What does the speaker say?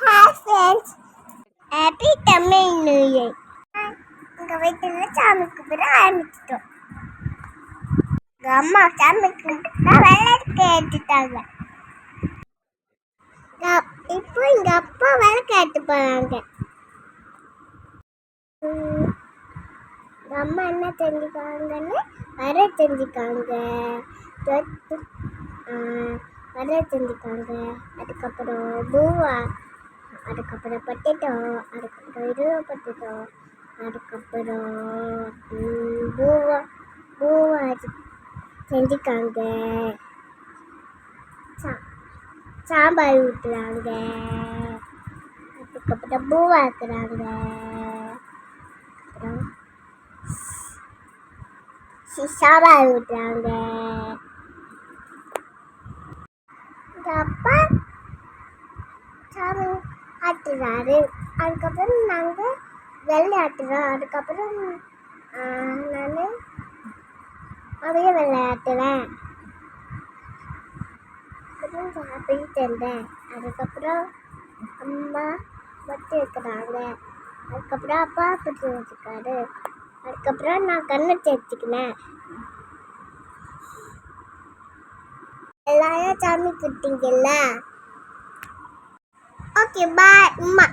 Hi friends, happy Tamil New Year. எங்க வீட்டுல சாமி கும்பிட ஆரம்பிச்சிட்டோம். எங்க அம்மா சாமிக்கு விளக்கு ஏற்றிட்டாங்க. இப்போ எங்க அப்பா விளக்கு ஏற்ற போறாங்க. எங்க அம்மா என்ன செஞ்சுக்காங்கன்னு வர செஞ்சுக்காங்க. வர செஞ்சுக்காங்க. அதுக்கப்புறம் பூவா, அதுக்கப்புறம் பட்டேட்டோ, அதுக்கப்புறம் பட்டேட்டோ, அதுக்கப்புறம் பூவா பூவா செஞ்சுக்காங்க. சாம்பார் ஊற்றுறாங்க. அதுக்கப்புறம் பூவா இருக்கிறாங்க. அப்புறம் சாம்பார் ஊற்றுறாங்க. எங்கள் அப்பா சாமி ஆட்டுறாரு. அதுக்கப்புறம் நாங்கள் வெள்ளை ஆட்டுறோம். அதுக்கப்புறம் நான் அப்படியே விளையாட்டுவேன். அப்புறம் சாப்பிட்டு இருந்தேன். அதுக்கப்புறம் அம்மா மட்டும் இருக்கிறாங்க. அதுக்கப்புறம் அப்பா பிடிச்சி வச்சுருக்காரு. அதுக்கப்புறம் நான் கண்ணை தேய்ச்சிக்கினேன். எல்லாரும் சாமி குட்டிங்கல்ல. ஓகே பாய் அம்மா.